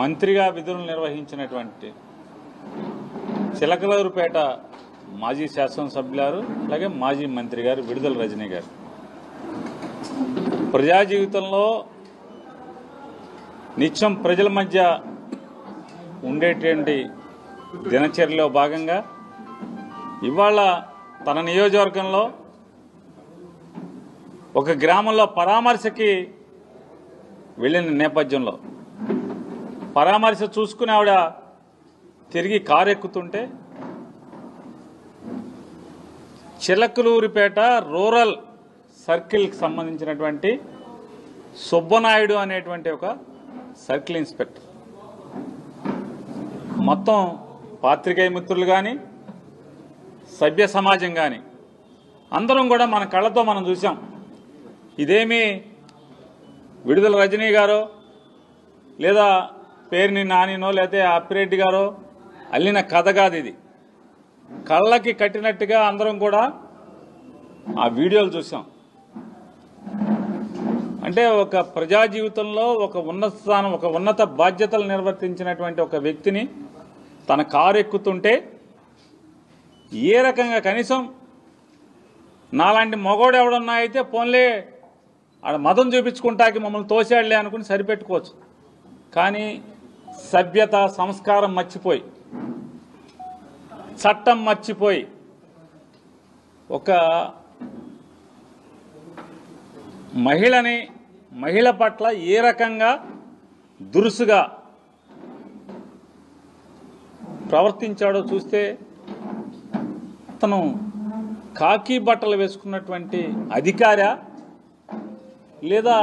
మంత్రిగా విధులు నిర్వహించినటువంటి చిలకలూరుపేట మాజీ శాసనసభ్యులు అలాగే మాజీ మంత్రి గారు విడుదల రజనీ గారు ప్రజా జీవితంలో నిత్యం ప్రజల మధ్య ఉండేటువంటి దినచర్యలో భాగంగా ఇవాళ తన నియోజకవర్గంలో ఒక గ్రామంలో పరామర్శకి వెళ్ళిన నేపథ్యంలో పరామర్శ చూసుకుని ఆవిడ తిరిగి కారు ఎక్కుతుంటే చిలకలూరిపేట రూరల్ సర్కిల్కి సంబంధించినటువంటి సుబ్బనాయుడు అనేటువంటి ఒక సర్కిల్ ఇన్స్పెక్టర్ మొత్తం పాత్రికేయ మిత్రులు కానీ సభ్య సమాజం కానీ అందరం కూడా మన కళ్ళతో మనం చూసాం. ఇదేమీ విడుదల రజనీ గారో లేదా పేరుని నానినో లేకపోతే అప్పిరెడ్డి గారో అల్లిన కథ కాదు. ఇది కళ్ళకి కట్టినట్టుగా అందరం కూడా ఆ వీడియోలు చూసాం. అంటే ఒక ప్రజా జీవితంలో ఒక ఉన్నత స్థానం ఒక ఉన్నత బాధ్యతలు నిర్వర్తించినటువంటి ఒక వ్యక్తిని తన కారు ఎక్కుతుంటే ఏ రకంగా కనీసం నాలాంటి మగోడు ఎవడన్నా అయితే పోన్లే ఆడ మదం చూపించుకుంటాకి మమ్మల్ని తోసాడులే అనుకుని సరిపెట్టుకోవచ్చు. కానీ సభ్యత సంస్కారం మర్చిపోయి చట్టం మర్చిపోయి ఒక మహిళ పట్ల ఏ రకంగా దురుసుగా ప్రవర్తించాడో చూస్తే అతను కాకి బట్టలు వేసుకున్నటువంటి అధికారా లేదా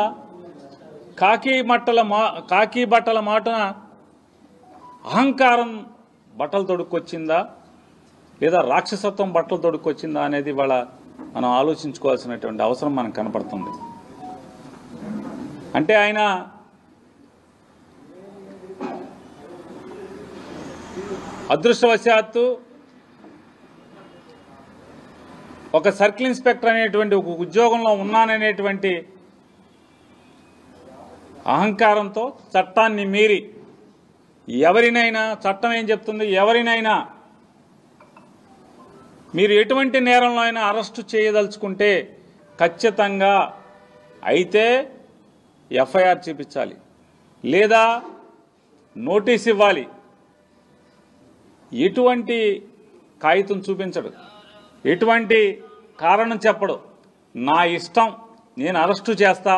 కాకి బట్టల మాటన అహంకారం బట్టలు తొడుక్కొచ్చిందా లేదా రాక్షసత్వం బట్టలు తొడుక్కొచ్చిందా అనేది ఇవాళ మనం ఆలోచించుకోవాల్సినటువంటి అవసరం మనకు కనపడుతుంది. అంటే ఆయన అదృష్టవశాత్తు ఒక సర్కిల్ ఇన్స్పెక్టర్ అనేటువంటి ఒక ఉద్యోగంలో ఉన్నాననేటువంటి అహంకారంతో చట్టాన్ని మీరి ఎవరినైనా చట్టం ఏం చెప్తుంది, ఎవరినైనా మీరు ఎటువంటి నేరంలో అయినా అరెస్టు చేయదలుచుకుంటే ఖచ్చితంగా అయితే ఎఫ్ఐఆర్ చూపించాలి లేదా నోటీస్ ఇవ్వాలి. ఎటువంటి కాగితం చూపించడు, ఎటువంటి కారణం చెప్పడు. నా ఇష్టం, నేను అరెస్టు చేస్తా,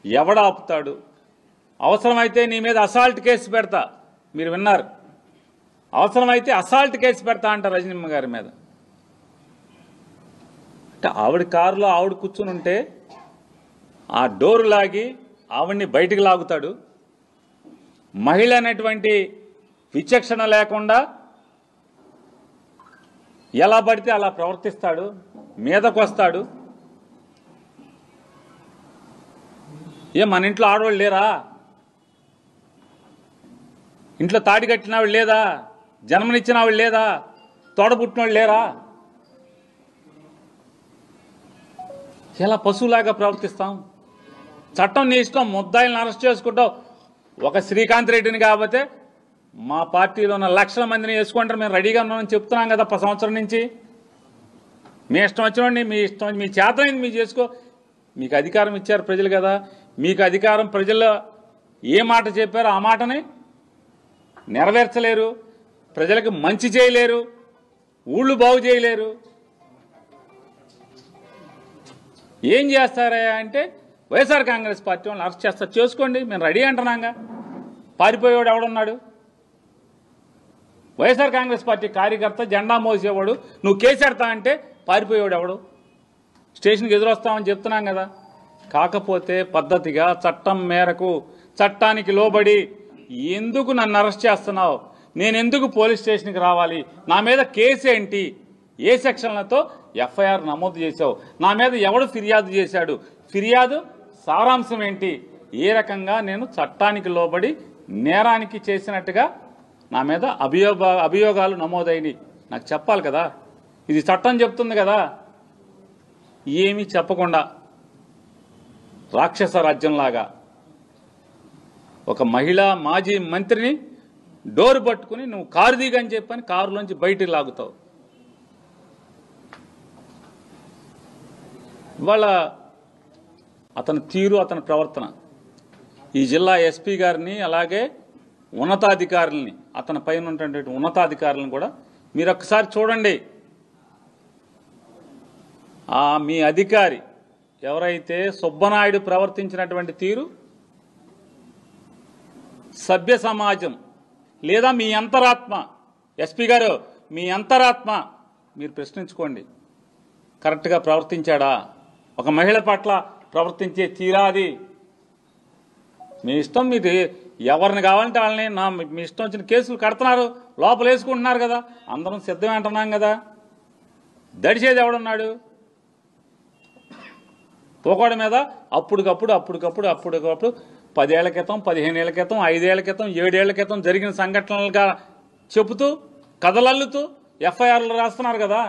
ఎవడ ఆపుతాడు, అవసరమైతే నీ మీద అసాల్ట్ కేసు పెడతా. మీరు విన్నారు, అవసరమైతే అసాల్ట్ కేసు పెడతా అంట రజనీమ్మ గారి మీద. అంటే ఆవిడ కారులో ఆవిడ కూర్చుని ఉంటే ఆ డోరు లాగి ఆవిడ్ని బయటికి లాగుతాడు. మహిళ అనేటువంటి విచక్షణ లేకుండా ఎలా పడితే అలా ప్రవర్తిస్తాడు, మీదకొస్తాడు. మన ఇంట్లో ఆడవాళ్ళు లేరా? ఇంట్లో తాడి కట్టిన వాళ్ళు లేదా? జన్మనిచ్చిన వాళ్ళు లేదా? తోడబుట్టిన వాళ్ళు లేరా? ఎలా పశువులాగా ప్రవర్తిస్తాం? చట్టం నీ ఇష్టం, ముద్దాయిలను అరెస్ట్ చేసుకుంటావు. ఒక శ్రీకాంత్ రెడ్డిని కాకపోతే మా పార్టీలో ఉన్న లక్షల మందిని వేసుకుంటారు, మేము రెడీగా ఉన్నామని చెప్తున్నాం కదా సంవత్సరం నుంచి. మీ ఇష్టం వచ్చినండి, మీ ఇష్టం, మీ చేతనైంది మీరు చేసుకో. మీకు అధికారం ఇచ్చారు ప్రజలు కదా, మీకు అధికారం ప్రజల్లో ఏ మాట చెప్పారో ఆ మాటని నెరవేర్చలేరు, ప్రజలకు మంచి చేయలేరు, ఊళ్ళు బాగు చేయలేరు. ఏం చేస్తారా అంటే వైఎస్ఆర్ కాంగ్రెస్ పార్టీ వాళ్ళని అరెస్ట్ చేస్తారు, చేసుకోండి, మేము రెడీ అంటున్నాగా. పారిపోయేవాడు ఎవడున్నాడు? వైఎస్ఆర్ కాంగ్రెస్ పార్టీ కార్యకర్త జెండా మోసేవాడు నువ్వు కేసెడతా అంటే పారిపోయేవాడు ఎవడు? స్టేషన్కి ఎదురొస్తామని చెప్తున్నాం కదా. కాకపోతే పద్ధతిగా చట్టం మేరకు చట్టానికి లోబడి ఎందుకు నన్ను అరెస్ట్ చేస్తున్నావు, నేను ఎందుకు పోలీస్ స్టేషన్కి రావాలి, నా మీద కేసు ఏంటి, ఏ సెక్షన్లతో ఎఫ్ఐఆర్ నమోదు చేశావు, నా మీద ఎవడు ఫిర్యాదు చేశాడు, ఫిర్యాదు సారాంశం ఏంటి, ఏ రకంగా నేను చట్టానికి లోబడి నేరానికి చేసినట్టుగా నా మీద అభియోగాలు నమోదైనవి నాకు చెప్పాలి కదా. ఇది చట్టం చెప్తుంది కదా. ఏమీ చెప్పకుండా రాక్షస రాజ్యంలాగా ఒక మహిళా మాజీ మంత్రిని డోరు పట్టుకుని నువ్వు కారు దిగని చెప్పని కారులోంచి బయటికి లాగుతావు. ఇవాళ అతని తీరు, అతని ప్రవర్తన ఈ జిల్లా ఎస్పీ గారిని, అలాగే ఉన్నతాధికారులని, అతని పైన ఉన్నటువంటి ఉన్నతాధికారులను కూడా మీరు ఒక్కసారి చూడండి. మీ అధికారి ఎవరైతే సుబ్బనాయుడు ప్రవర్తించినటువంటి తీరు సభ్య సమాజం లేదా మీ అంతరాత్మ, ఎస్పీ గారు మీ అంతరాత్మ మీరు ప్రశ్నించుకోండి. కరెక్ట్గా ప్రవర్తించాడా? ఒక మహిళ పట్ల ప్రవర్తించే తీరాది మీ ఇష్టం. మీరు ఎవరిని కావాలంటే వాళ్ళని మీ ఇష్టం వచ్చిన కేసులు కడుతున్నారు, లోపల వేసుకుంటున్నారు కదా, అందరం సిద్ధమే అంటున్నాం కదా. దడిచేది ఎవడున్నాడు? తోకోడ మీద అప్పటికప్పుడు 10 ఏళ్ల క్రితం, 15 ఏళ్ల క్రితం, 5 ఏళ్ల క్రితం, 7 ఏళ్ల క్రితం జరిగిన సంఘటనలుగా చెబుతూ కథలల్లుతూ ఎఫ్ఐఆర్లు రాస్తున్నారు కదా.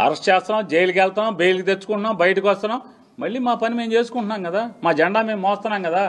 అరెస్ట్ చేస్తున్నాం, జైలుకి వెళ్తాం, బెయిల్కి తెచ్చుకుంటున్నాం, బయటకు వస్తున్నాం, మళ్ళీ మా పని మేము చేసుకుంటున్నాం కదా, మా జెండా మేము మోస్తున్నాం కదా.